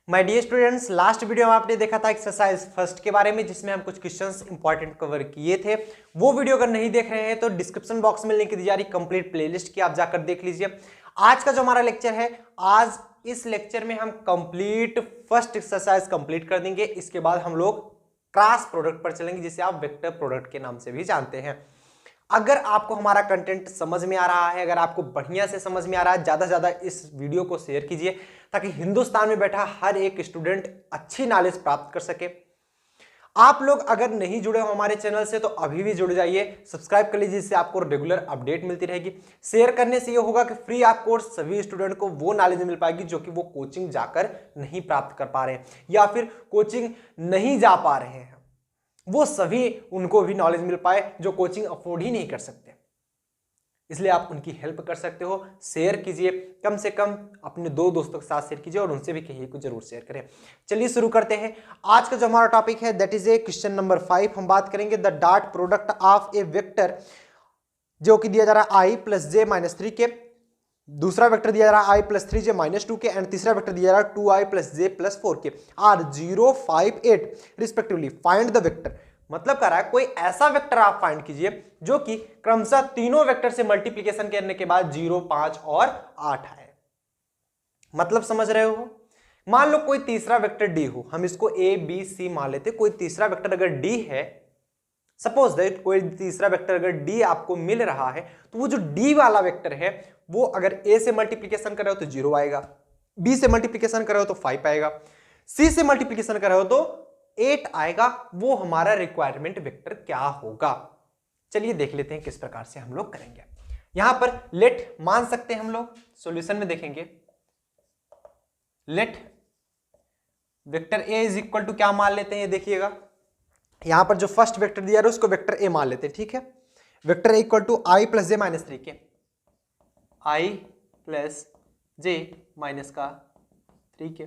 My dear students, last video में आपने देखा था एक्सरसाइज फर्स्ट के बारे में, जिसमें हम कुछ क्वेश्चंस इंपॉर्टेंट कवर किए थे। वो वीडियो अगर नहीं देख रहे हैं तो डिस्क्रिप्शन बॉक्स में लिंक दी जा रही कंप्लीट प्लेलिस्ट की, आप जाकर देख लीजिए। आज का जो हमारा लेक्चर है, आज इस लेक्चर में हम कंप्लीट फर्स्ट एक्सरसाइज कंप्लीट कर देंगे। इसके बाद हम लोग क्रॉस प्रोडक्ट पर चलेंगे, जिसे आप वेक्टर प्रोडक्ट के नाम से भी जानते हैं। अगर आपको हमारा कंटेंट समझ में आ रहा है, अगर आपको बढ़िया से समझ में आ रहा है, ज्यादा से ज्यादा इस वीडियो को शेयर कीजिए ताकि हिंदुस्तान में बैठा हर एक स्टूडेंट अच्छी नॉलेज प्राप्त कर सके। आप लोग अगर नहीं जुड़े हो हमारे चैनल से तो अभी भी जुड़ जाइए, सब्सक्राइब कर लीजिए, जिससे आपको रेगुलर अपडेट मिलती रहेगी। शेयर करने से ये होगा कि फ्री ऑफ कोर्स सभी स्टूडेंट को वो नॉलेज मिल पाएगी जो कि वो कोचिंग जाकर नहीं प्राप्त कर पा रहे हैं, या फिर कोचिंग नहीं जा पा रहे हैं, वो सभी उनको भी नॉलेज मिल पाए जो कोचिंग अफोर्ड ही नहीं कर सकते। इसलिए आप उनकी हेल्प कर सकते हो। शेयर कीजिए, कम से कम अपने 2 दोस्तों के साथ शेयर कीजिए और उनसे भी कहिए कि जरूर शेयर करें। चलिए शुरू करते हैं। आज का जो हमारा टॉपिक है that is a question number 5। हम बात करेंगे the dot product of A vector, जो कि दिया जा रहा है i + j - 3 के, दूसरा वेक्टर दिया जा रहा है i + 3j - 2 के, एंड तीसरा वेक्टर दिया जा रहा है 2i + j + 4 के, are 0, 5, 8 respectively. Find the vector, मतलब कह रहा है कोई ऐसा वेक्टर आप फाइंड कीजिए जो कि क्रमशः तीनों वेक्टर से मल्टीप्लिकेशन करने के बाद 0, 5 और 8 आए। मतलब समझ रहे हो? मान लो कोई तीसरा वेक्टर d हो, हम इसको a b c मान लेते। कोई तीसरा वेक्टर अगर d है, सपोज दैट कोई तीसरा वेक्टर अगर d आपको मिल रहा है, तो वो जो d वाला वेक्टर है वो अगर a से मल्टीप्लिकेशन कर रहे हो तो 0 आएगा, b से मल्टीप्लिकेशन कर रहे हो तो 5 आएगा, c से मल्टीप्लिकेशन कर रहे हो तो 8 आएगा। वो हमारा रिक्वायरमेंट वेक्टर क्या होगा? चलिए देख लेते हैं किस प्रकार से हम लोग करेंगे। यहां पर लेट मान सकते हैं हम लोग, सॉल्यूशन में देखेंगे। Let vector a is equal to क्या मान लेते हैं, ये देखिएगा। यहां पर जो फर्स्ट वेक्टर दिया है उसको वेक्टर a मान लेते हैं, ठीक है। Vector a equal to i + j - 3 के, i + j - 3 के।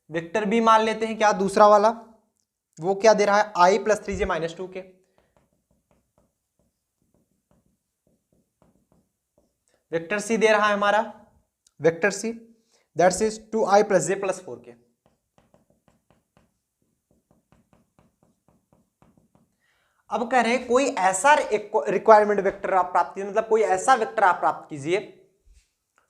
वेक्टर b मान लेते हैं क्या, दूसरा वाला, वो क्या दे रहा है, i + 3j - 2 के। वेक्टर c दे रहा है हमारा, vector c that's is 2i + j + 4 के। अब कह रहे हैं कोई ऐसा रिक्वायरमेंट वेक्टर आप प्राप्त कीजिए, मतलब कोई ऐसा वेक्टर आप प्राप्त कीजिए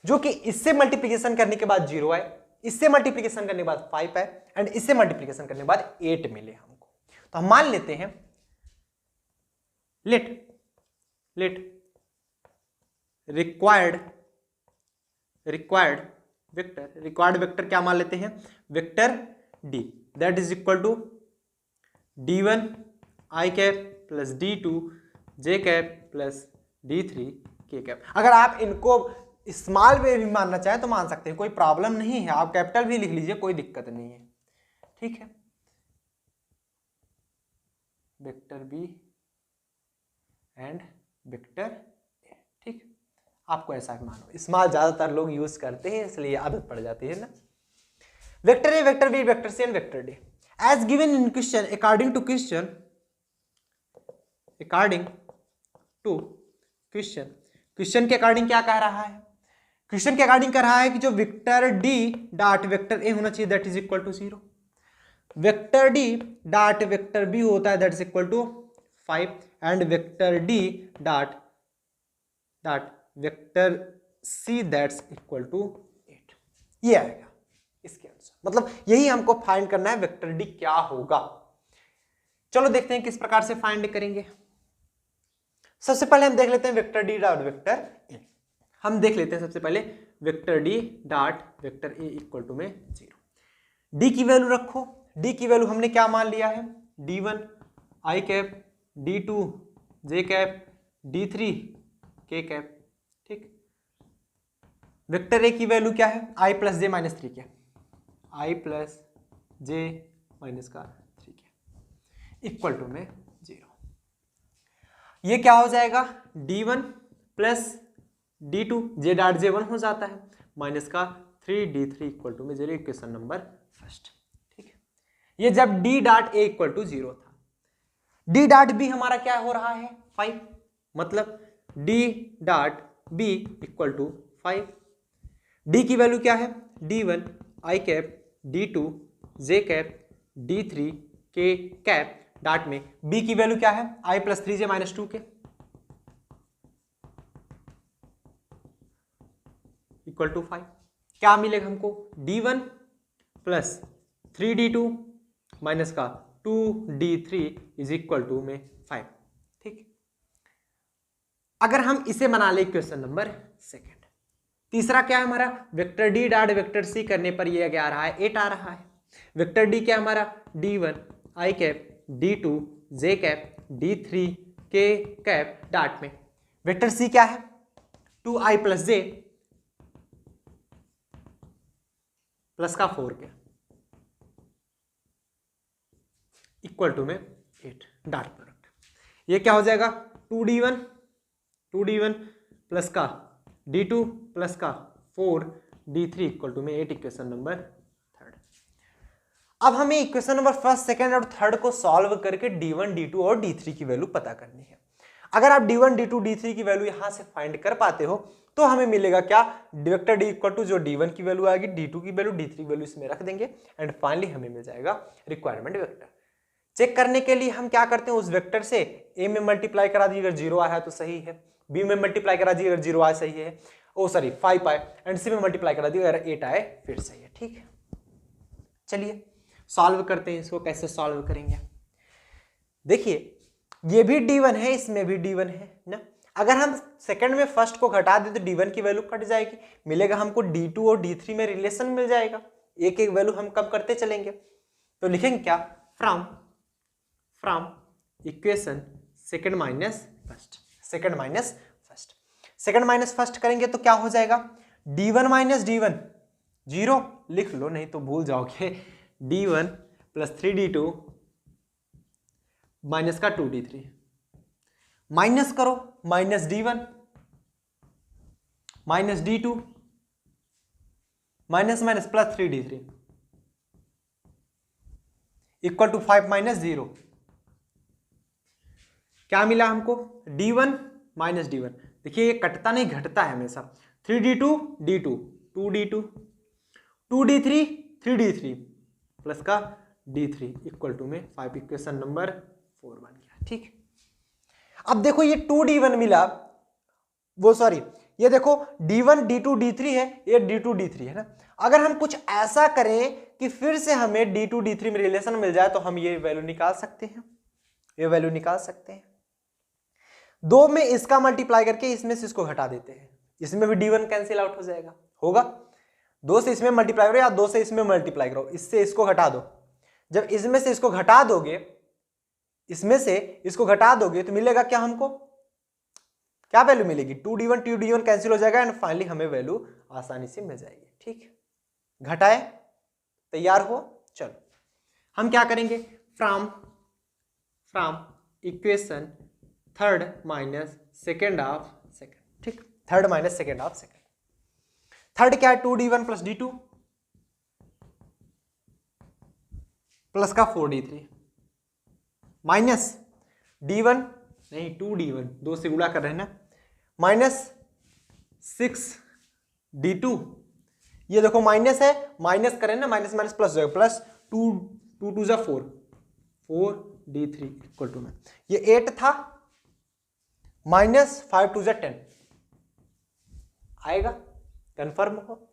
जो कि इससे मल्टीप्लिकेशन करने के बाद 0 आए, इससे मल्टीप्लिकेशन करने के बाद 5 आए, एंड इससे मल्टीप्लिकेशन करने के बाद 8 मिले हमको। तो हम मान लेते हैं लेट रिक्वायर्ड वेक्टर क्या मान लेते हैं, vector d that is equal to d1 i cap + d2 j cap + d3 k cap. अगर आप इनको स्मॉल में भी मानना चाहें तो मान सकते हैं, कोई प्रॉब्लम नहीं है। आप कैपिटल भी लिख लीजिए, कोई दिक्कत नहीं है, ठीक है। Vector B and vector A, ठीक। आपको ऐसा मानो, स्मॉल ज्यादातर लोग यूज करते हैं इसलिए आदत पड़ जाती है ना। Vector A, vector B, vector C and vector D as given in question according to question के अकॉर्डिंग क्या कह रहा है, क्वेश्चन के अकॉर्डिंग कह रहा है कि जो vector D dot vector A होना चाहिए that is equal to 0, vector D dot vector B होता है that is equal to 5, and vector D dot vector C that's equal to 8। ये आएगा इसके आंसर। मतलब यही हमको फाइंड करना है, वेक्टर डी क्या होगा। चलो देखते हैं किस प्रकार से फाइंड करेंगे। सबसे पहले हम देख लेते हैं vector D dot vector A. हम देख लेते हैं सबसे पहले vector D dot vector A equal to में 0। डी की वैल्यू रखो, डी की वैल्यू हमने क्या मान लिया है, d1 i cap, d2 j cap, d3 k cap, ठीक। वेक्टर ए की वैल्यू क्या है, i + j - 3 के, i + j - 3 के इक्वल टू में 0। ये क्या हो जाएगा, d1 + d2 j dot j1 हो जाता है -3 d3 इक्वल टू में 0। इक्वेशन नंबर फर्स्ट, ठीक है। ये जब d dot a equal to 0 था। d डॉट b हमारा क्या हो रहा है, 5, मतलब d dot b equal to 5। d की वैल्यू क्या है, d1 i cap, D2 J cap D3 K cap dot में B की वैल्यू क्या है I plus 3J minus 2K equal to 5। क्या मिलेगा हमको D1 प्लस 3D2 माइनस का 2D3 इज इक्वल टू में 5। ठीक, अगर हम इसे बना ले इक्वेशन नंबर सेकेंड। तीसरा क्या है हमारा vector D dot vector C करने पर ये क्या आ रहा है 8 आ रहा है। वेक्टर डी क्या हमारा D1 I cap D2 J cap D3 K cap dot में वेक्टर सी क्या है 2I प्लस J प्लस का 4K इक्वल टू में 8 डॉट प्रोडक्ट। ये क्या हो जाएगा 2D1 प्लस का D2 प्लस का 4D3 इक्वल टू में 8 इक्वेशन नंबर थर्ड। अब हमें इक्वेशन नंबर फर्स्ट सेकंड और थर्ड को सॉल्व करके D1 D2 और D3 की वैल्यू पता करनी है। अगर आप D1 D2 D3 की वैल्यू यहां से फाइंड कर पाते हो तो हमें मिलेगा क्या वेक्टर डी इक्वल टू जो D1 की वैल्यू आएगी D2 की वैल्यू D3 की वैल्यू इसमें रख देंगे एंड फाइनली हमें मिल जाएगा रिक्वायरमेंट वेक्टर। चेक करने के लिए हम क्या करते हैं उस वेक्टर से A में मल्टीप्लाई करा दीजिए, अगर 0 आया तो सही है, B में मल्टीप्लाई करा दीजिए अगर 0 आया सही है, ओ सॉरी 5 आए एंड C में मल्टीप्लाई करा दीजिए अगर 8 आए फिर सही है। ठीक है, चलिए सॉल्व करते हैं। इसको कैसे सॉल्व करेंगे देखिए, ये भी D1 है इसमें भी D1 है ना। अगर हम सेकंड में फर्स्ट को घटा दें तो D1 की वैल्यू कट जाएगी, मिलेगा हमको D2 और D3 में रिलेशन मिल जाएगा। एक एक वैल्यू हम कम करते चलेंगे तो लिखेंगे क्या from equation second minus first करेंगे तो क्या हो जाएगा D1 माइनस D1 0 लिख लो नहीं तो भूल जाओगे। D1 प्लस 3D2 माइनस का 2D3 माइनस करो minus D1 minus D2 minus minus plus 3D3 equal to 5 minus 0। क्या मिला हमको D1 माइनस D1। देखिए ये कटता नहीं घटता है हमेशा। 3D2 D2 2D2 2D3 3D3 plus का D3 इक्वल टू में 5 इक्वेशन नंबर 4 बन गया। ठीक, अब देखो ये 2D1 मिला, वो सॉरी ये देखो D1 D2 D3 है, ये D2 D3 है ना। अगर हम कुछ ऐसा करें कि फिर से हमें D2 D3 में रिलेशन मिल जाए तो हम ये वैल्यू निकाल सकते हैं। दो में इसका मल्टीप्लाई करके इसमें से इसको घटा देते हैं, इसमें भी D1 कैंसिल आउट हो जाएगा। होगा 2 से इसमें मल्टीप्लाई करो या 2 से इसमें मल्टीप्लाई करो, इससे इसको घटा दो। जब इसमें से इसको घटा दोगे तो मिलेगा क्या हमको क्या वैल्यू मिलेगी 2D1 कैंसिल हो जाएगा एंड फाइनली हमें वैल्यू आसानी से मिल जाएगी। ठीक, घटाए तैयार हो। चलो हम क्या करेंगे from equation third minus second of second. ठीक, third minus second of second. Third क्या है 2D1 प्लस D2 प्लस का 4D3 माइनस D1 नहीं 2D1 2 से गुणा कर रहे हैं ना माइनस 6D2। ये देखो माइनस है, माइनस करें ना माइनस माइनस प्लस हो जाएगा प्लस 2 2 जा 4D3 इक्वल टू में ये 8 था माइनस 5 2 जा 10 आएगा, कंफर्म हो।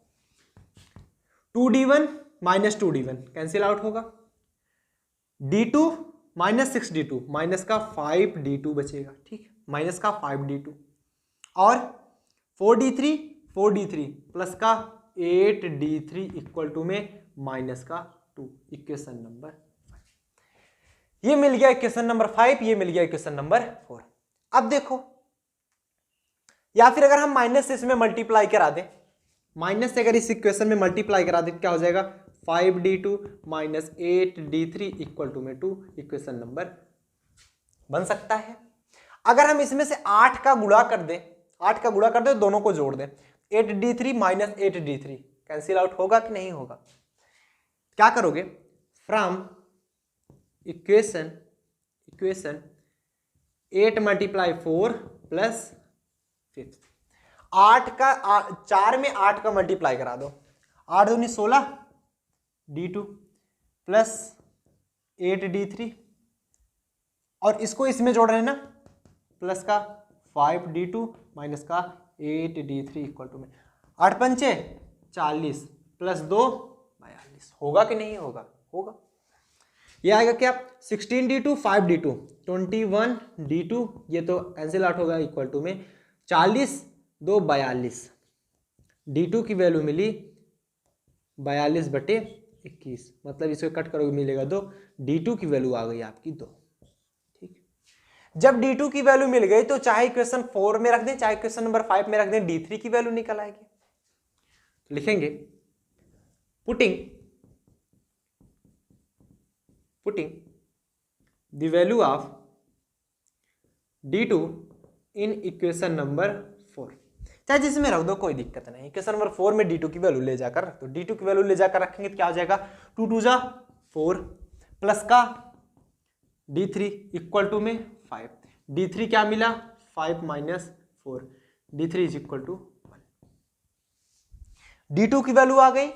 2D1 minus 2D1 cancel out होगा। D2 माइनस 6D2 माइनस का 5D2 बचेगा। ठीक, माइनस का 5D2 और 4D3 प्लस का 8D3 इक्वल टू में माइनस का 2 इक्वेशन नंबर 5। ये मिल गया इक्वेशन नंबर 5, ये मिल गया इक्वेशन नंबर 4। अब देखो या फिर अगर हम माइनस से इसमें मल्टीप्लाई करा दें, माइनस से अगर इस इक्वेशन में मल्टीप्लाई करा दें क्या हो जाएगा 5D2 minus 8D3 equal to में 2 इक्वेशन नंबर बन सकता है। अगर हम इसमें से 8 का गुणा कर दें दोनों को जोड़ दें 8D3 minus 8D3 cancel out होगा कि नहीं होगा। क्या करोगे फ्रॉम इक्वेशन 8 मल्टीप्लाई 4 प्लस 5 4 में 8 का मल्टीप्लाई करा दो 8 दूनी 16 D2 प्लस 8D3 और इसको इसमें जोड़ रहे हैं ना, प्लस का 5D2 माइनस का 8D3 इक्वल टू में 8 पंचे 40 प्लस 2 42। होगा कि नहीं होगा? होगा। ये आएगा क्या? 16D2 5D2 21D2, ये तो कैंसिल आउट होगा, इक्वल टू में 40 2 42। D2 की वैल्यू मिली 42/21, मतलब इसको कट करोगे मिलेगा 2। D2 की वैल्यू आ गई आपकी 2। ठीक, जब D2 की वैल्यू मिल गई तो चाहे क्वेश्चन 4 में रख दें चाहे क्वेश्चन नंबर 5 में रख दें, D3 की वैल्यू निकल आएगी। तो लिखेंगे putting the value of D2 in equation number 4, चाहे जिसमें रख दो कोई दिक्कत नहीं। इक्वेशन नंबर 4 में D2 की वैल्यू ले जाकर रख दो। D2 की वैल्यू ले जाकर रखेंगे तो क्या हो जाएगा? 2 2 जा 4 प्लस का D3 इक्वल टू में 5। D3 क्या मिला? 5 minus 4, D3 is equal to 1। D2 की वैल्यू आ गई,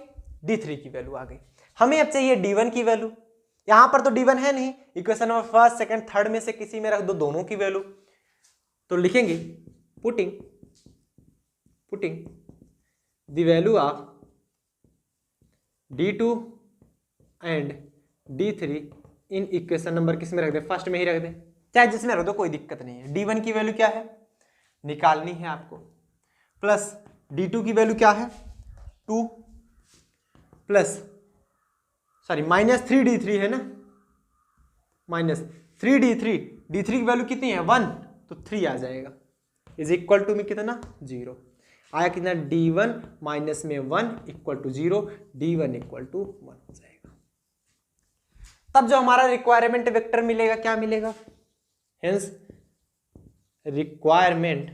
D3 की वैल्यू आ गई। हमें अब चाहिए D1 की वैल्यू। यहां पर तो D1 है नहीं, equation number first second third में से किसी में रख दो दोनों की वैल्यू। तो लिखेंगे putting the value of D2 and D3 in equation number किस में रख दे? फर्स्ट में ही रख दे, चाहे जिसमें रख दो कोई दिक्कत नहीं है। D1 की वैल्यू क्या है निकालनी है आपको, प्लस D2 की वैल्यू क्या है 2 प्लस सॉरी माइनस 3D3 है ना, माइनस 3D3, D3 की वैल्यू कितनी है 1, तो 3 आ जाएगा, इज इक्वल टू में कितना 0 आया। कितना? D1 माइनस में 1 equal to 0, D1 equal to 1 हो जाएगा। तब जो हमारा रिक्वायरमेंट वेक्टर मिलेगा क्या मिलेगा? हेंस रिक्वायरमेंट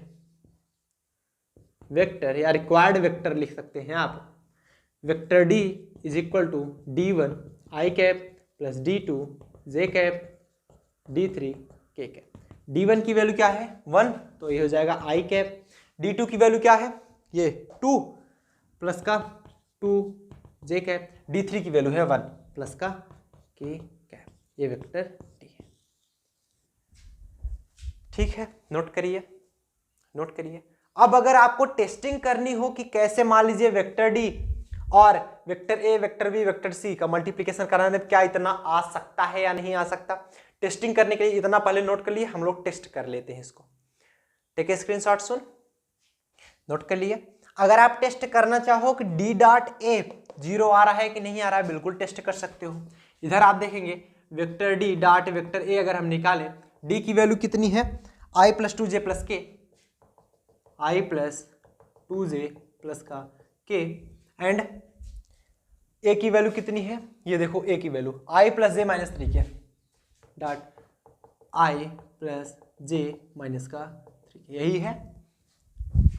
वेक्टर या रिक्वायर्ड वेक्टर लिख सकते हैं आप। Vector D is equal to D1 I cap plus D2 J cap D3 K cap. D1 की वैल्यू क्या है 1, तो ये हो जाएगा I कैप। D2 की वैल्यू क्या है ये 2 प्लस का 2 J कैप। D3 की वैल्यू है 1 प्लस का K कैप। ये वेक्टर D है। ठीक है, नोट करिए। अब अगर आपको टेस्टिंग करनी हो कि कैसे मान लीजिए वेक्टर D और vector A vector B vector C का मल्टीप्लिकेशन कराने में क्या इतना आ सकता है या नहीं आ सकता, टेस्टिंग करने के लिए इतना पहले नोट कर लिए, हम लोग टेस्ट कर लेते हैं इसको। टेक ए स्क्रीनशॉट, सुन नोट कर लिए। अगर आप टेस्ट करना चाहो कि D डॉट A 0 आ रहा है कि नहीं आ रहा है, बिल्कुल टेस्ट कर सकते हो। इधर आप देखेंगे vector D dot vector A अगर हम निकालें, D की वैल्यू कितनी है I plus 2J plus K, I plus 2J plus का K, एंड A की वैल्यू कितनी है ये देखो, A की value I plus J minus 3 के dot I plus J minus का 3, यही है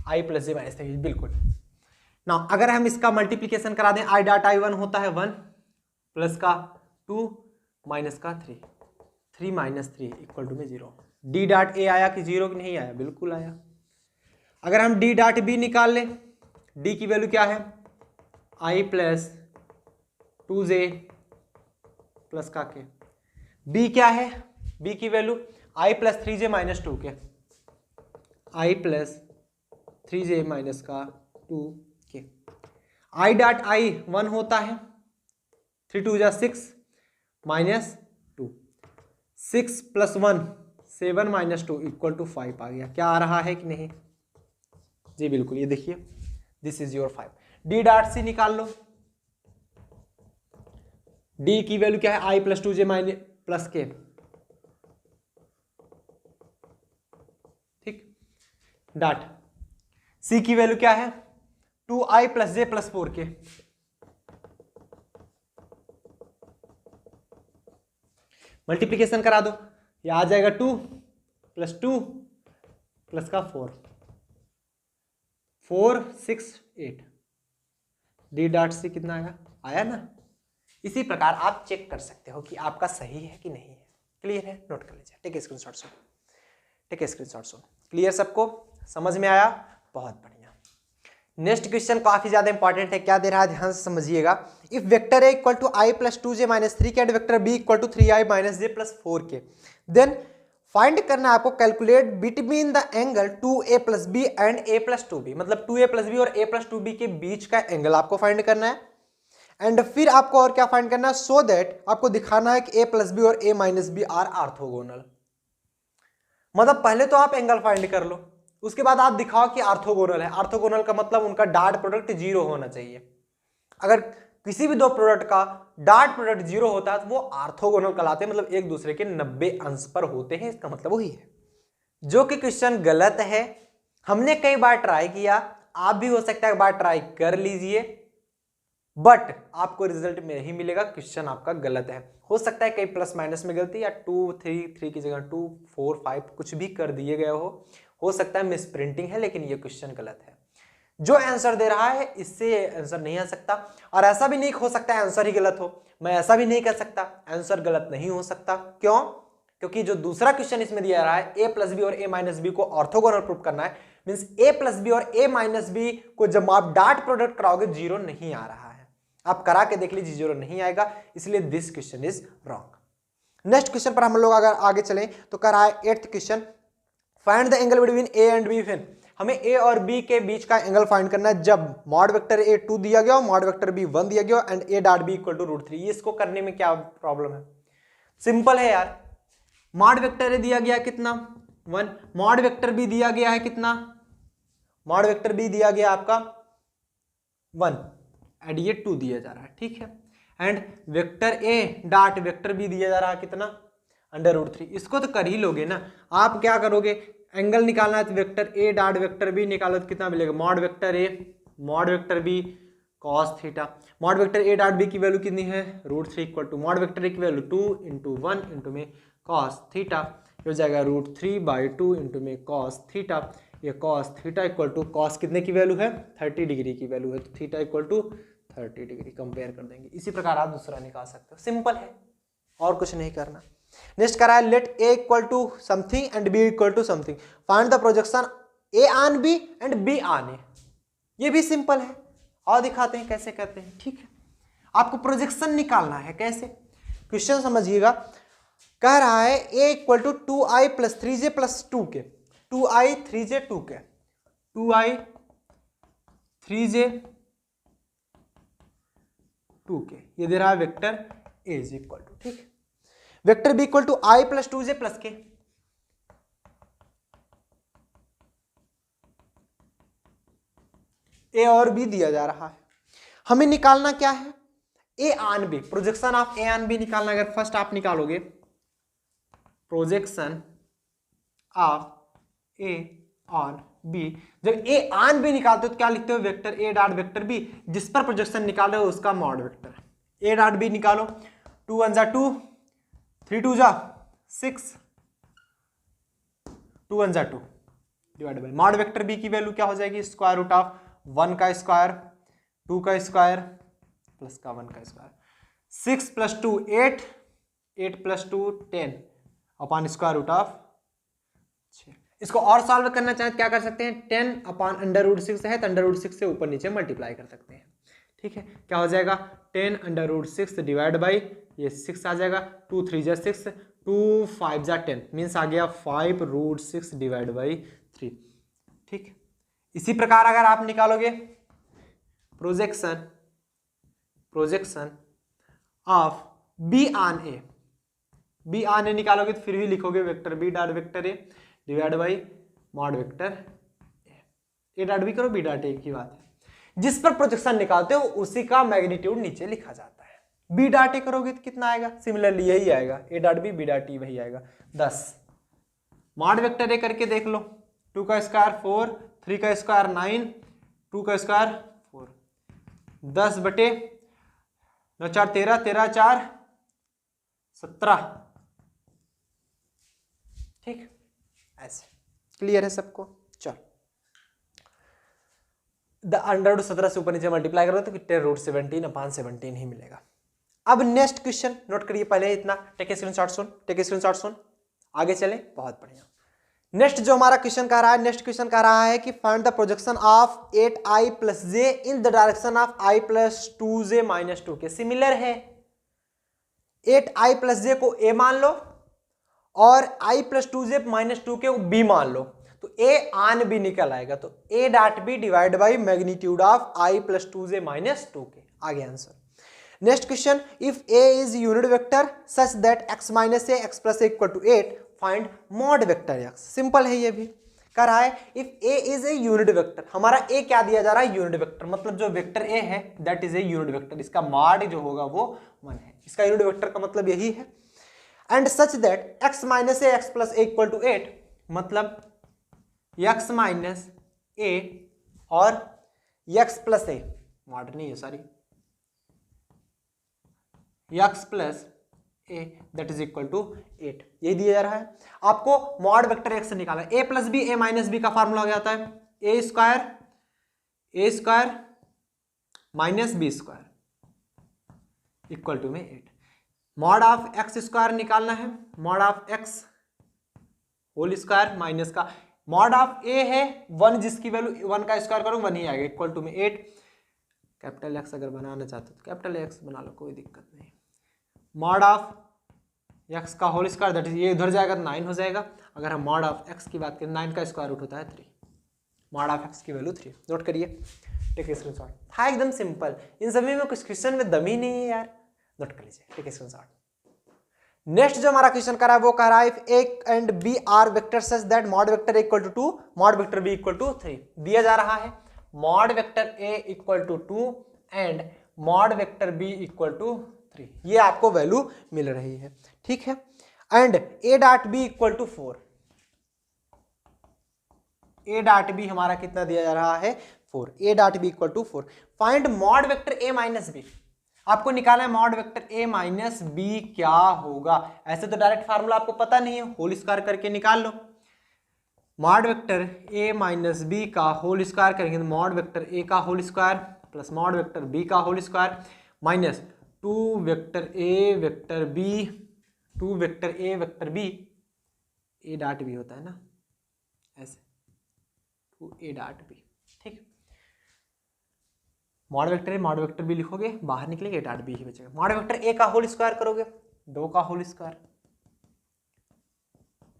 I प्लस J माइनस 3, बिल्कुल। ना अगर हम इसका मल्टीप्लिकेशन करा दें, I डॉट I1 होता है 1 प्लस का 2 माइनस का 3, 3 माइनस 3 इक्वल टू में 0। D डॉट A आया कि 0 कि नहीं आया? बिल्कुल आया। अगर हम D डॉट B निकाल लें, D की वैल्यू क्या है I प्लस 2J प्लस का K। B क्या है? B की value I plus 3J minus 2 के, I प्लस 3J माइनस का 2K। I डॉट I 1 होता है 3 2 जा 6 minus 2, 6 plus 1 7 minus 2 equal to 5 आ गया। क्या आ रहा है कि नहीं? जी बिल्कुल, ये देखिए this is your 5। D dot C निकाल लो। D की वैल्यू क्या है I plus 2J minus plus K, ठीक। डॉट C की वैल्यू क्या है 2I plus J plus 4K, multiplication करा दो, ये आ जाएगा 2 प्लस 2 प्लस का 4, 4 6 8। D डॉट C कितना आया? आया ना। इसी प्रकार आप चेक कर सकते हो कि आपका सही है कि नहीं है। क्लियर है? नोट कर लीजिए। टेक स्क्रीनशॉट सुन, टेक स्क्रीनशॉट सुन। क्लियर? सबको समझ में आया? बहुत बढ़िया। नेक्स्ट क्वेश्चन काफी ज्यादा इंपॉर्टेंट है, क्या दे रहा है ध्यान से समझिएगा। If vector A equal to i plus 2j minus 3k and vector b equal to 3i minus j plus 4k, then find करना है आपको calculate between the angle 2a plus b and a plus 2b, मतलब 2a plus b और a plus 2b के बीच का angle आपको find करना है। एंड फिर आपको और क्या फाइंड करना है, सो दैट आपको दिखाना है कि a प्लस बी और a minus b are orthogonal. मतलब पहले तो आप एंगल फाइंड कर लो, उसके बाद आप दिखाओ कि ऑर्थोगोनल है। ऑर्थोगोनल का मतलब उनका डॉट प्रोडक्ट 0 होना चाहिए। अगर किसी भी दो प्रोडक्ट का डॉट प्रोडक्ट 0 होता है तो वो ऑर्थोगोनल कहलाते हैं, मतलब एक दूसरे के 90 अंश पर होते हैं, इसका मतलब वही है। जो कि क्वेश्चन गलत है, हमने कई बार ट्राई किया, आप भी हो सकता है एक बार ट्राई कर लीजिए, बट आपको रिजल्ट में ही मिलेगा, क्वेश्चन आपका गलत है। हो सकता है कई प्लस माइनस में गलती, या 2 3 की जगह 2 4 5 कुछ भी कर दिए गए हो सकता है मिस प्रिंटिंग है, लेकिन ये क्वेश्चन गलत है। जो आंसर दे रहा है इससे आंसर नहीं आ सकता, और ऐसा भी नहीं हो सकता आंसर ही गलत हो। मैं ऐसा भी नहीं कह सकता आंसर गलत नहीं हो सकता। क्यों? क्योंकि जो दूसरा क्वेश्चन इसमें दिया रहा है a प्लस बी और a माइनस बी को ऑर्थोगोनल प्रूव करना है, मींस a प्लस बी और a माइनस बी को जब आप डॉट प्रोडक्ट कराओगे 0 नहीं आ रहा है। आप करा के देख लीजिए 0 नहीं आएगा, इसलिए this question is wrong. Next question पर हम लोग अगर आगे चलें तो कर रहा है 8th question, find the angle between a and b। फिर हमें a और b के बीच का एंगल फाइंड करना है जब मॉड वेक्टर a 2 दिया गया हो, मॉड वेक्टर b 1 दिया गया हो and a dot b equal to √3। इसको करने में क्या प्रॉब्लम है? सिंपल है यार, मॉड वेक्टर a दिया गया कितना 1, मॉड वेक्टर b दिया गया है कितना, मॉड वेक्टर b दिया गया आपका 1 एंड ये 2 दिया जा रहा है, ठीक है। And vector a dot vector b दिया जा रहा है कितना, √3। इसको तो कर ही लोगे ना। आप क्या करोगे, एंगल निकालना है तो vector a dot vector b निकालो तो कितना मिलेगा, mod vector a mod vector b cos theta. Mod vector a dot b की वैल्यू कितनी है, √3 equal to mod vector a की वैल्यू 2 इंटू 1 इंटू में cos थीटा, हो जाएगा √3/2 इंटू में cos थीटा। ये cos theta equal to cos कितने की वैल्यू है, 30 डिग्री की वैल्यू है, तो theta equal to 30 degree compare कर देंगे। इसी प्रकार आप दूसरा निकाल सकते हो, सिंपल है, और कुछ नहीं करना। नेक्स्ट करा है let a equal to something and b equal to something, find the projection a on b and b on a। ये भी सिंपल है, और दिखाते हैं कैसे करते हैं, ठीक है। आपको प्रोजेक्शन निकालना है, कैसे, क्वेश्चन समझिएगा। कह रहा है a equal to 2i plus 3j plus 2k, 2i 3j 2k, 2i 3j 2k, ये दे रहा है vector a is equal to, ठीक है। Vector b equal to i plus 2j plus k, a और b दिया जा रहा है, हमें निकालना क्या है, a on b, projection of a on b निकालना। अगर फर्स्ट आप निकालोगे projection of a on b, जब a ऑन b निकालते हो तो क्या लिखते हो, vector a dot vector b, जिस पर प्रोजेक्शन निकाल रहे हो उसका mod vector. a dot b निकालो, 2 1 जा 2, 3 2 जा 6, 2 1 जा 2 divide by mod vector b की वैल्यू क्या हो जाएगी, स्क्वायर रूट ऑफ 1 का स्क्वायर 2 का स्क्वायर प्लस का 1 का square, 6 plus 2 8, 8 plus 2 10 upon square root of 6। इसको और सॉल्व करना चाहें तो क्या कर सकते हैं, 10 अपॉन √6 है तो √6 से ऊपर नीचे मल्टीप्लाई कर सकते हैं, ठीक है। क्या हो जाएगा, 10 √6 डिवाइड बाई ये 6 आ जाएगा, 2 3 जा 6, 2 5 जा 10, मीन्स आ गया 5√6 डिवाइड बाई 3, ठीक। इसी प्रकार अगर आप निकालोगे projection of b on a, b on a निकालोगे तो फिर भी लिखोगे vector b dot vector a divide by mod vector a dot b करो, b डॉट a की बात है। जिस पर प्रोजेक्शन निकालते हो उसी का मैग्नीट्यूड नीचे लिखा जाता है। b डॉट a करोगे तो कितना आएगा, सिमिलरली यही आएगा, a dot b dot e वही आएगा 10। मॉड वेक्टर a करके देख लो, 2 का स्क्वायर 4, 3 का स्क्वायर 9, 2 का स्क्वायर 4, 10 बटे 9 4 13, 13 4 17, ठीक, ऐसे क्लियर है सबको। चलो √17 से ऊपर नीचे मल्टीप्लाई करो तो कितने √17 अपॉन 17 ही मिलेगा। अब नेक्स्ट क्वेश्चन नोट करिए, पहले इतना टेक स्क्रीनशॉट सुन, आगे चले, बहुत बढ़िया। नेक्स्ट जो हमारा क्वेश्चन कह रहा है, नेक्स्ट क्वेश्चन कह रहा है कि find the projection of 8i plus J in the direction of i plus 2j minus 2k। Similar है, 8i प्लस जे को a मान लो और i plus 2j minus 2k को b मान लो, तो a आन b निकल आएगा, तो a dot b divide by magnitude of i plus 2j minus 2k। आगे answer. Next question, if a is unit vector such that x minus a x plus equal to 8 find mod vector x। Simple है, ये भी कर रहा है if a is a unit vector. हमारा a क्या दिया जा रहा है, यूनिट वेक्टर, मतलब जो वेक्टर a है that is a unit vector, इसका मॉड जो होगा वो 1 है, इसका यूनिट वेक्टर का मतलब यही है। And such that x minus a x plus a equal to 8, मतलब x माइनस a और x प्लस a, मॉड नहीं है sorry, x plus a that is equal to 8, ये दिया जा रहा है। आपको मॉड वेक्टर x से निकालना है। a plus b a minus b का फॉर्मूला हो जाता है a square minus b square equal to में 8। मॉड ऑफ x स्क्वायर निकालना है, mod of x whole square minus का मॉड ऑफ a है 1, जिसकी वैल्यू 1 का स्क्वायर करूँ 1 ही आएगा, इक्वल टू में 8। कैपिटल x अगर बनाना चाहते हो तो कैपिटल x बना लो, कोई दिक्कत नहीं। मॉड ऑफ x का होल स्क्वायर दैट इज, ये उधर जाएगा तो 9 हो जाएगा। अगर हम मॉड ऑफ x की बात करें, 9 का स्क्वायर रूट होता है 3, मॉड ऑफ x की वैल्यू 3। नोट करिए, टेक स्क्रीनशॉट। था एकदम सिंपल, इन सभी में कुछ क्वेश्चन में दम ही नहीं है यार, नोट कर लीजिए, टेक स्क्रीनशॉट। नेक्स्ट जो हमारा क्वेश्चन कर रहा है वो कह रहा है if a and b are vector such that mod vector equal to 2 mod vector b equal to 3। दिया जा रहा है mod vector a equal to 2 and mod vector b equal to 3, ये आपको वैल्यू मिल रही है, ठीक है। And a dot b equal to 4, a dot b हमारा कितना दिया जा रहा है 4, a dot b equal to 4। Find mod vector a minus b, आपको निकालना है mod vector a minus b क्या होगा। ऐसे तो डायरेक्ट फार्मूला आपको पता नहीं है, होल स्क्वायर करके निकाल लो। Mod vector a minus b का होल स्क्वायर करेंगे तो मॉड वेक्टर a का whole square plus mod vector b का whole square minus 2 vector a vector b, 2 vector a vector b, a dot b होता है ना ऐसे, 2a डॉट b, ठीक। मॉड वेक्टर b लिखोगे, बाहर निकलेगा a डॉट b ही बचेगा। मॉड वेक्टर a का होल स्क्वायर करोगे 2 का whole square,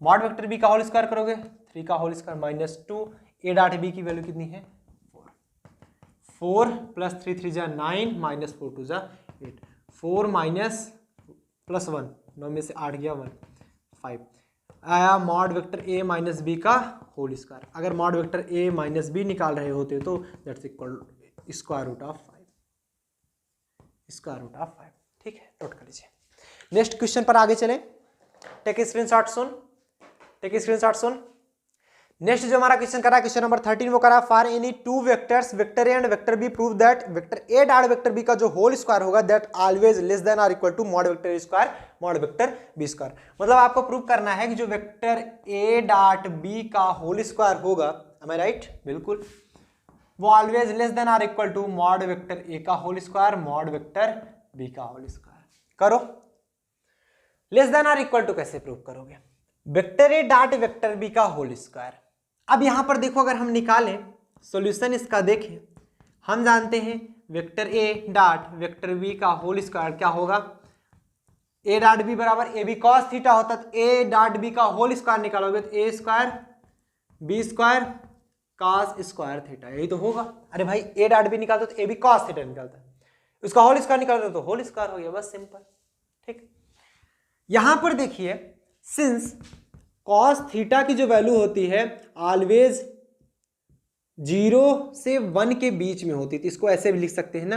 mod vector b का होल स्क्वायर करोगे 3 का whole square minus 2, a dot b की वैल्यू कितनी है 4 प्लस 3 3 जा 9 माइनस 4 2 जा 8, 4 माइनस प्लस 1, 9 में से 8 गया 1, 5 आया mod vector a minus b का होल स्क्वायर। अगर mod vector a minus b निकाल रहे होते तो that's equal square root of 5, ठीक है, नोट कर लीजिए। नेक्स्ट क्वेश्चन पर आगे चलें, टेक स्क्रीनशॉट सुन। नेक्स्ट जो हमारा क्वेश्चन कर रहा है, क्वेश्चन नंबर 13 वो कर रहा है for any 2 vectors vector a and vector b prove that vector A dot vector B का जो होल स्क्वायर होगा दैट ऑलवेज लेस देन और equal to mod vector a square mod vector b square. मतलब आपको prove करना है कि जो वेक्टर ए डॉट बी का होल स्क्वायर होगा, am I right? बिल्कुल, वो ऑलवेज लेस देन और इक्वल टू मॉड वेक्टर ए का whole square mod vector B का होल स्क्वायर। करो, लेस देन और इक्वल टू कैसे प्रूव करोगे, वेक्टर ए डॉट वेक्टर बी का होल स्क्वायर। अब यहां पर देखो, अगर हम निकालें सॉल्यूशन इसका देखें, हम जानते हैं वेक्टर ए डॉट वेक्टर बी का होल स्क्वायर क्या होगा, ए डॉट बी बराबर ए बी कॉस थीटा होता है, तो ए डॉट बी का होल स्क्वायर निकालोगे तो A square B square cos square theta, यही तो होगा। अरे भाई ए डॉट बी निकालते तो ए बी कॉस थीटा निकलता है, उसका होल स्क्वायर निकालते तो होल स्क्वायर हो गया, बस सिंपल, ठीक। यहां पर देखिए, सिंस कॉस थीटा की जो वैल्यू होती है ऑलवेज 0 से 1 के बीच में होती है, तो इसको ऐसे भी लिख सकते हैं ना,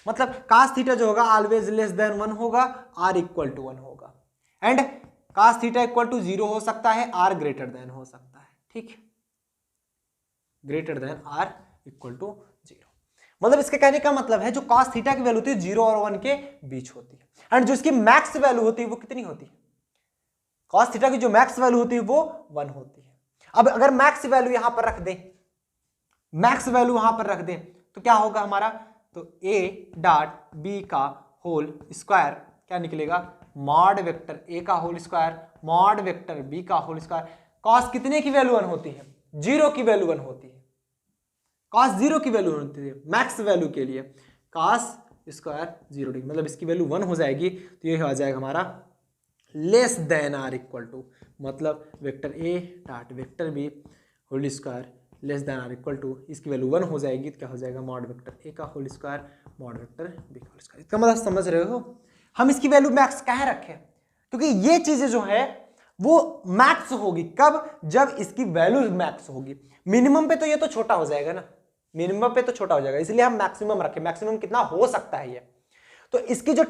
मतलब कॉस थीटा जो होगा ऑलवेज लेस देन 1 होगा, आर इक्वल टू 1 होगा, and cos theta equal to 0 हो सकता है, आर ग्रेटर देन हो सकता है, ठीक, greater than or equal to 0। मतलब इसके कहने का मतलब है जो कॉस थीटा की वैल्यू होती है 0 और 1 के बीच होती है, एंड जो इसकी मैक्स वैल्यू होती है वो कितनी होती है, कॉस थीटा की जो मैक्स वैल्यू होती है वो 1 होती है। अब अगर मैक्स वैल्यू यहां पर रख दें, मैक्स वैल्यू यहां पर रख दें तो क्या होगा हमारा, तो ए डॉट बी का होल स्क्वायर क्या निकलेगा, मॉड वेक्टर ए का whole square mod vector B का होल स्क्वायर कॉस कितने की वैल्यू 1 होती है? 0 की वैल्यू 1 होती है। कॉस 0 की वैल्यू होती है मैक्स वैल्यू के लिए, कॉस स्क्वायर 0 डिग्री, मतलब इसकी वैल्यू 1 हो जाएगी, तो ये आ जाएगा हमारा less than or equal to, मतलब vector A dot vector B whole square less than or equal to, इसकी वैल्यू 1 हो जाएगी, तो क्या हो जाएगा मॉड वेक्टर ए का whole square mod vector B का होल स्क्वायर। इसका मतलब समझ रहे हो? हम इसकी वैल्यू मैक्स कहाँ रखें? क्योंकि ये चीजें जो है वो मैक्स होगी कब? जब इसकी वैल्यू मैक्स होगी। मिनिमम पे तो ये तो छोटा हो जाएगा ना, मिनिमम पे तो छोटा हो जाएगा, इसलिए हम मैक्सिमम रखें। मैक्सिमम कितना हो सकता है ये? तो इसकी जो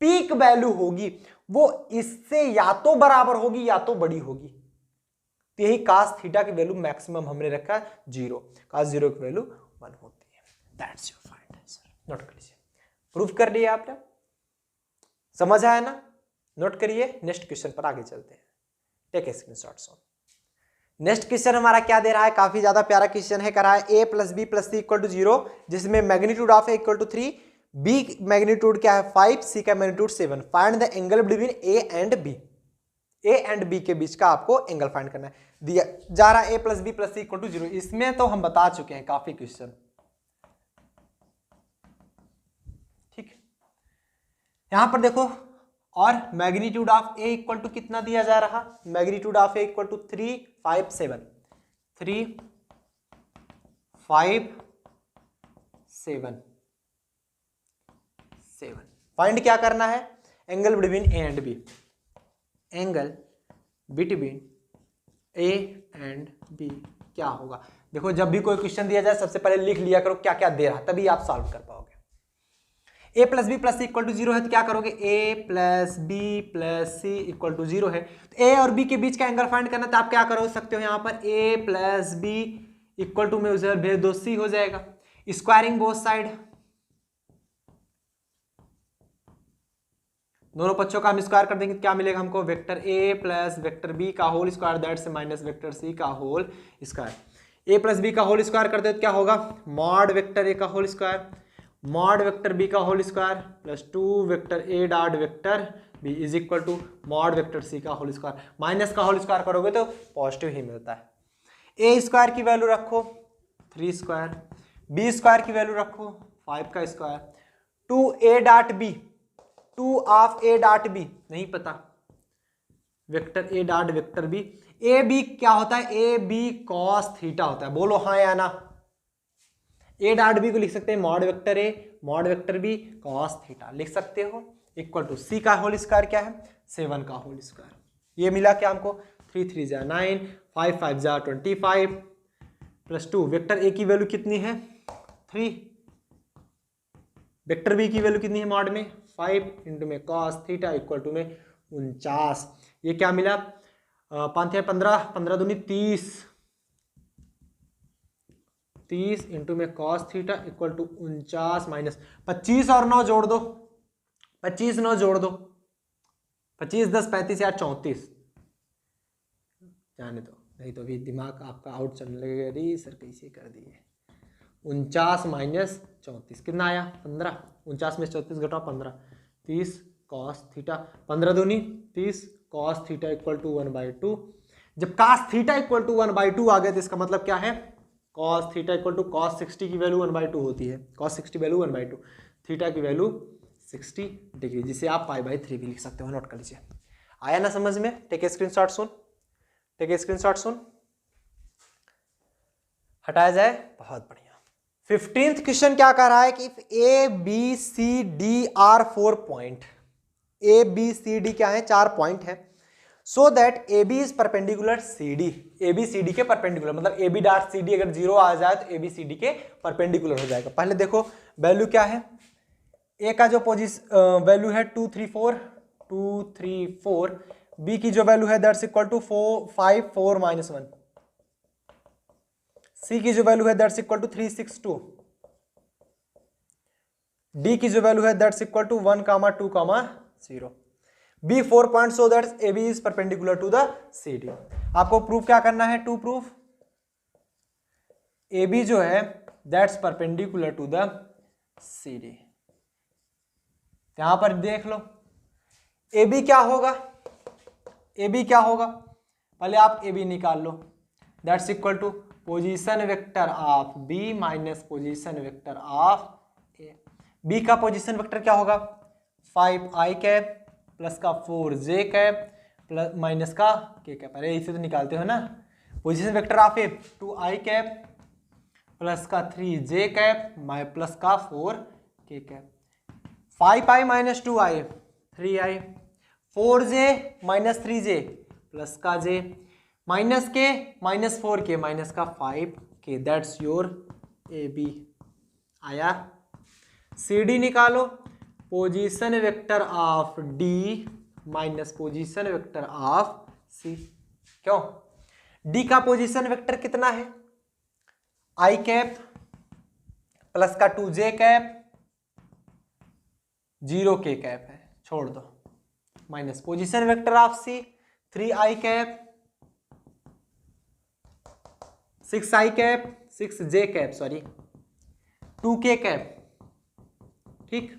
पीक वैल्यू होगी वो इससे या तो बराबर होगी या तो बड़ी होगी। तो यही cos थीटा की वैल्यू मैक्सिमम हमने रखा 0, cos 0 की वैल्यू 1 होती है। That's your final answer. Note कर लीजिए, प्रूफ कर लिया आपने, समझ आया ना? नोट करिए, नेक्स्ट क्वेश्चन पर आगे चलते हैं। Take screenshots on. Next question हमारा क्या दे रहा है? काफी ज्यादा प्यारा क्वेश्चन है। करा है a plus B plus C equal to 0, जिसमें magnitude of A equal to 3, B magnitude क्या है 5, सी का magnitude 7। Find the angle between A and B. A and B के बीच का आपको एंगल फाइंड करना है। दिया जा रहा है a plus B plus C equal to 0। इसमें तो हम बता चुके हैं काफी क्वेश्चन, ठीक। यहां पर देखो, और magnitude of A equal to कितना दिया जा रहा? Magnitude of A equal to 3, 5, 7, 3, 5, 7, 7। Find क्या करना है? Angle between A and b. Angle between A and b क्या होगा? देखो, जब भी कोई क्वेश्चन दिया जाए सबसे पहले लिख लिया करो क्या क्या दे रहा, तभी आप सॉल्व कर पाओगे। A plus B plus C equal to 0 है, तो क्या करोगे? A plus B plus C equal to 0 है, तो ए और बी के बीच का एंगल फाइंड करना, तो आप क्या करो सकते हो यहाँ पर? ए प्लस बी इक्वल टू में उधर भेज दो, सी हो जाएगा। स्क्वायरिंग बोथ साइड, दोनों पक्षों का हम स्क्वायर कर देंगे, क्या मिलेगा हमको? Vector A plus vector B का होल स्क्वायर दैट से माइनस वेक्टर सी का whole square. A plus B का होल स्क्वायर करते तो क्या होगा? मॉड वेक्टर ए का whole square mod vector B का whole square plus 2 vector A dot vector B is equal to mod vector C का whole square. Minus का whole square करोगे तो पॉजिटिव ही मिलता है। ए स्क्वायर की वैल्यू रखो 3 स्क्वायर, बी स्क्वायर की वैल्यू रखो 5 का square, 2 a dot b, 2 of a dot b नहीं पता, vector A dot vector b. A b क्या होता है? ए बी कॉस थीटा होता है, बोलो हाँ या ना? ए डॉट बी को लिख सकते हैं mod vector a mod vector b cos theta लिख सकते हो, इक्वल टू सी का होल स्क्वायर क्या है? 7 का होल स्क्वायर। ये मिला क्या हमको? 3 3 जा 9, 5 5 जा 25 प्लस 2 वेक्टर ए की वैल्यू कितनी है? 3, वेक्टर बी की वैल्यू कितनी है मॉड में? 5 इंटू में कॉस थीटा इक्वल टू में 49। ये क्या मिला? 5 या 15, 15 दूनी 30, 30 इंटू में cos theta equal to 49 minus 25 और 9 जोड़ दो, 25 9 जोड़ दो, 25 10 35 या 34, जाने दो, नहीं तो अभी दिमाग आपका आउट चलने लगेगा। रे सर कैसे कर दिए? 49 माइनस 34 कितना आया? 15। 49 में 34 घटाओ 15, 30 कॉस थीटा, 15 दूनी 30 कॉस थीटा इक्वल टू 1/2। जब कॉस थीटा इक्वल टू 1/2 आ गया तो इसका मतलब क्या है? Cos theta equal to cos 60 की वैल्यू 1/2 होती है, कॉस 60 वैल्यू 1/2, थीटा की वैल्यू 60 डिग्री, जिसे आप π/3 भी लिख सकते हो। नोट कर लीजिए। आया ना समझ में? टेक ए स्क्रीनशॉट सुन, टेक ए स्क्रीनशॉट सुन, हटाया जाए, बहुत बढ़िया। 15th क्वेश्चन क्या कह रहा है कि A B C D are 4 point, A B C D क्या है? 4 पॉइंट है। So that A B is perpendicular C D, A B C D के परपेंडिकुलर, मतलब A B dot C D अगर 0 आ जाए तो ए बी सी डी के परपेंडिकुलर हो जाएगा। पहले देखो वैल्यू क्या है? ए का जो वैल्यू है 2 3 4, बी की जो वैल्यू है दैट्स इक्वल टू 5 4 -1, सी की जो वैल्यू है दैट्स इक्वल टू 3 6 2, डी की जो वैल्यू है that's equal to 1 2 0। B 4 point, so that's A B is perpendicular to the C D. आपको प्रूफ क्या करना है? टू प्रूफ ए बी जो है that's perpendicular to the C D. यहां पर देख लो ए बी क्या होगा? ए बी क्या होगा? पहले आप ए बी निकाल लो, that's equal to position vector of B minus position vector of A. B का पोजीशन वेक्टर क्या होगा, 5i कैप प्लस का 4j कैप प्लस माइनस का k कैप। अरे इसे तो निकालते हो ना। Position vector of A 2i cap plus का 3j कैप प्लस का 4k cap. 5i minus 2i 3i, 4j minus 3j प्लस का j minus K minus 4k minus का 5k, that's your A B. आया। सी डी निकालो, position vector of D minus position vector of C. क्यों, D का position vector कितना है, आई cap plus का 2j कैप 0k कैप है, छोड़ दो, minus position vector of C 3i cap 6i cap 6j cap sorry 2k cap. ठीक,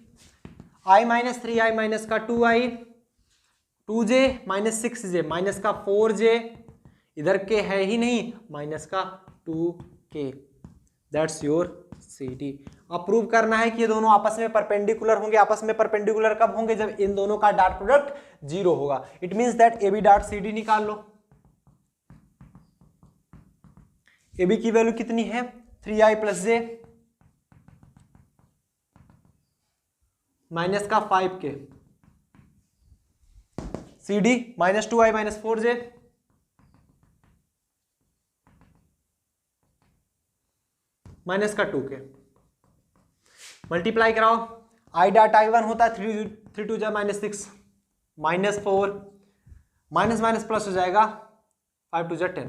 i minus 3i minus का 2i 2j minus 6j minus का 4j, इधर के है ही नहीं, माइनस का 2k, that's your C D. अब प्रूव करना है कि ये दोनों आपस में परपेंडिकुलर होंगे। आपस में परपेंडिकुलर कब होंगे, जब इन दोनों का डॉट प्रोडक्ट 0 होगा। It means that A B dot C D निकाल लो। ए बी की वैल्यू कितनी है, 3i प्लस j माइनस का 5k, C D minus 2i minus 4j minus का 2k। मल्टीप्लाई कराओ, i डॉट i1 होता है 3 2 जा minus 6 minus 4 minus minus plus हो जाएगा 5 2 जा 10,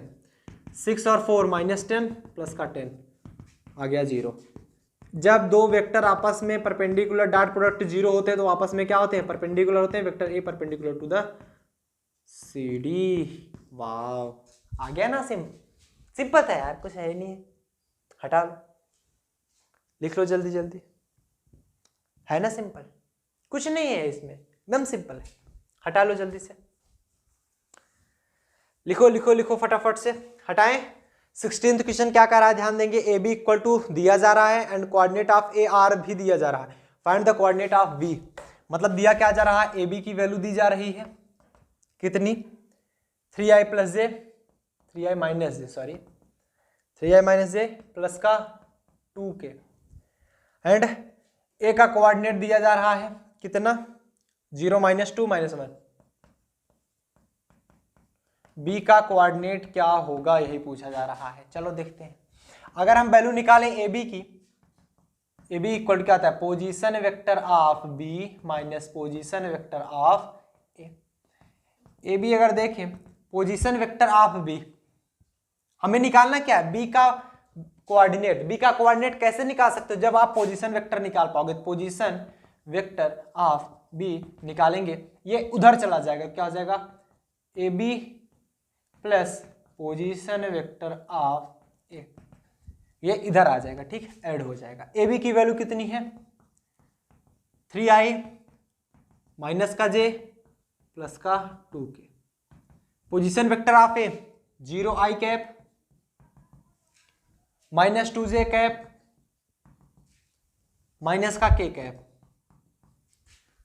6 और 4 माइनस 10 प्लस का 10 आ गया 0। जब दो वेक्टर आपस में परपेंडिकुलर डॉट प्रोडक्ट 0 होते हैं तो आपस में क्या होते हैं, परपेंडिकुलर होते हैं। Vector A perpendicular to the C D. वाह, आ गया ना, सिंपल था यार, कुछ है नहीं है, हटा लो, लिख लो जल्दी जल्दी, है ना सिंपल, कुछ नहीं है इसमें, एकदम सिंपल है, हटा लो जल्दी से, लिखो लिखो लिखो फटाफट से, हटाएं। 16th क्वेश्चन क्या कर रहा है, ध्यान देंगे। ए बी इक्वल टू दिया जा रहा है and coordinate of A are भी दिया जा रहा है। Find the coordinate of B, मतलब दिया क्या जा रहा है, ए बी की वैल्यू दी जा रही है कितनी, 3i प्लस जे 3i माइनस जे सॉरी 3i माइनस जे प्लस का 2k एंड ए का कोऑर्डिनेट दिया जा रहा है कितना, 0 माइनस 2 माइनस 1। बी का कोऑर्डिनेट क्या होगा यही पूछा जा रहा है। चलो देखते हैं। अगर हम वैल्यू निकालें ए बी की, ए बी इक्वल क्या आता है, position vector of B minus position vector of A. A B अगर देखें, पोजीशन वेक्टर ऑफ बी, हमें निकालना क्या है, बी का कोऑर्डिनेट। बी का कोऑर्डिनेट कैसे निकाल सकते हो, जब आप पोजीशन वेक्टर निकाल पाओगे। पोजीशन वेक्टर ऑफ बी निकालेंगे, ये उधर चला जाएगा, क्या हो जाएगा, A B plus position vector of A, ये इधर आ जाएगा, ठीक, ऐड हो जाएगा। ए बी की वैल्यू कितनी है, 3i माइनस का j प्लस का 2k। Position vector of A 0i cap minus 2j cap minus का k कैप,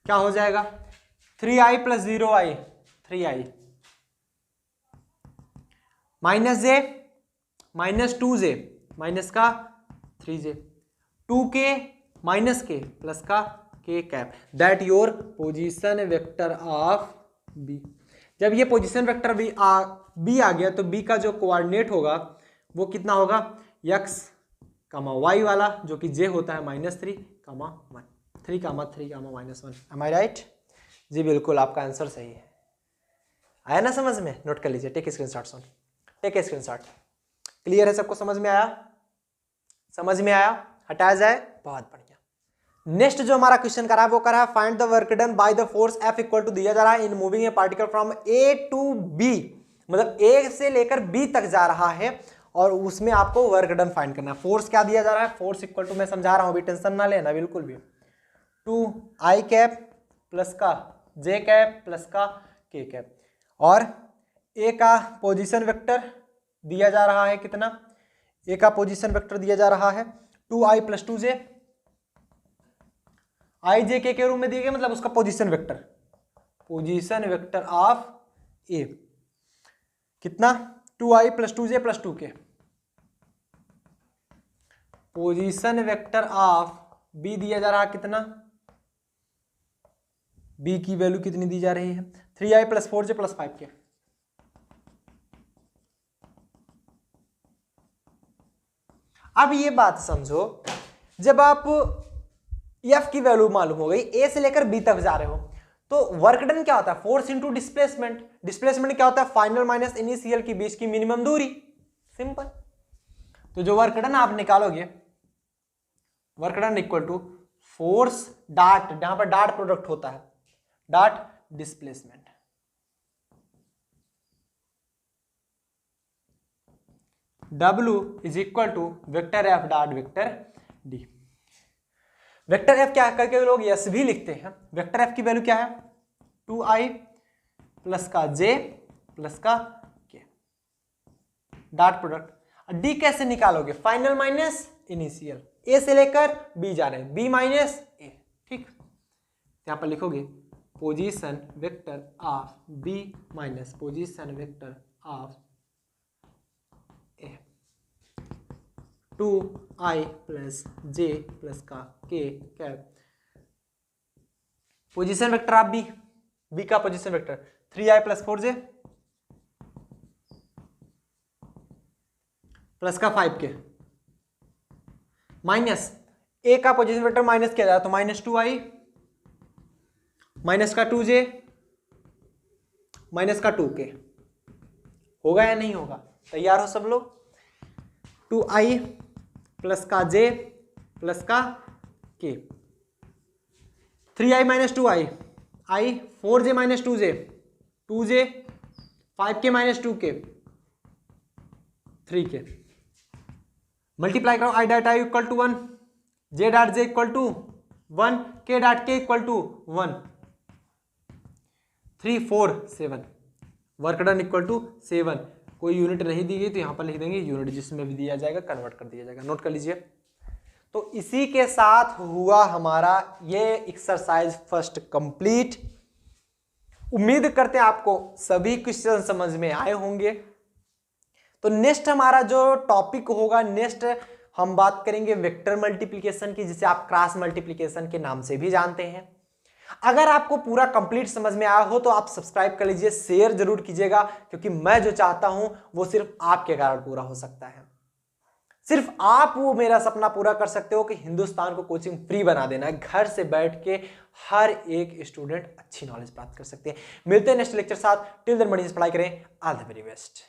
क्या हो जाएगा, 3i plus 0i 3i minus j minus 2j minus का 3j 2k minus k plus का k cap, that your position vector of b। जब ये position vector b आ गया तो b का जो कोऑर्डिनेट होगा वो कितना होगा, x कामा y वाला, जो कि j होता है -3 कामा 1, 3 कामा 3 कामा -1। एम आई राइट जी, बिल्कुल आपका आंसर सही है। आया ना समझ में, नोट कर लीजिए, टेक स्क्रीनशॉट सुन, टेक स्क्रीनशॉट। क्लियर है, सबको समझ में आया, समझ में आया, हटाया जाए, बहुत बढ़िया। नेक्स्ट जो हमारा क्वेश्चन करा है वो करा है, find the work done by the force F equal to दिया जा रहा है in moving a particle from A to B, मतलब A से लेकर B तक जा रहा है और उसमें आपको वर्क डन फाइंड करना है। फोर्स क्या दिया जा रहा है, फोर्स इक्वल टू, मैं समझा रहा हूं, अभी टेंशन ना लेना बिल्कुल भी, 2i कैप प्लस का j कैप प्लस का k कैप, और ए का पोजीशन वेक्टर दिया जा रहा है कितना, ए का पोजीशन वेक्टर दिया जा रहा है 2i + 2j, आई जे के रूप में दिए गए, मतलब उसका पोजीशन वेक्टर ऑफ ए कितना 2i + 2j + 2k। Position vector of B दिया जा रहा कितना, बी की वैल्यू कितनी दी जा रही है 3i + 4j + 5k। अब ये बात समझो, जब आप एफ की वैल्यू मालूम हो गई, ए से लेकर बी तक जा रहे हो, तो वर्क डन क्या होता है, फोर्स इनटू डिस्प्लेसमेंट। डिस्प्लेसमेंट क्या होता है, फाइनल माइनस इनिशियल के बीच की मिनिमम दूरी, सिंपल। तो जो वर्क डन आप निकालोगे, work done equal to force dot, जहां पर डॉट प्रोडक्ट होता है, dot displacement, W is equal to vector F dot vector D. Vector F क्या करके लोग यस भी लिखते हैं। वेक्टर एफ की वैल्यू क्या है 2i + का j + का k, डॉट प्रोडक्ट। डी कैसे निकालोगे, फाइनल माइनस इनिशियल, ए से लेकर बी जा रहे हैं, बी माइनस ए, ठीक। यहां पर लिखोगे position vector of B minus position vector of A 2i + j + का k cap. Position vector of B का पोजीशन वेक्टर 3i + 4j + का 5k माइनस ए का पोजीशन वेक्टर माइनस किया जाए तो -2i माइनस का 2j माइनस का 2k। होगा या नहीं होगा, तैयार हो सब लोग। 2i + का j + का k, 3i - 2i, i 4j - 2j, 2j 5k - 2k 3k। Multiply करो, i dot i equal to 1, j dot j equal to 1, k dot k equal to 1, 3 4 7, work done equal to 7। कोई unit नहीं दी गई तो यहां पर लिख देंगे unit, जिसमें भी दिया जाएगा कन्वर्ट कर दिया जाएगा, नोट कर लीजिए। तो इसी के साथ हुआ हमारा ये एक्सरसाइज फर्स्ट कंप्लीट। उम्मीद करते हैं आपको सभी क्वेश्चन समझ में आए होंगे। तो नेक्स्ट हमारा जो टॉपिक होगा, नेक्स्ट हम बात करेंगे वेक्टर मल्टीप्लिकेशन की, जिसे आप क्रॉस मल्टीप्लिकेशन के नाम से भी जानते हैं। अगर आपको पूरा कंप्लीट समझ में आया हो तो आप सब्सक्राइब कर लीजिए, शेयर जरूर कीजिएगा, क्योंकि मैं जो चाहता हूं वो सिर्फ आपके कारण पूरा हो सकता है। सिर्फ आप वो मेरा सपना पूरा कर सकते हो कि हिंदुस्तान को कोचिंग फ्री बना देना है, घर से बैठ के हर एक स्टूडेंट अच्छी नॉलेज प्राप्त कर सकते हैं। मिलते हैं नेक्स्ट लेक्चर साथ, टिल देन बढ़िया से पढ़ाई करें, ऑल द वेरी बेस्ट।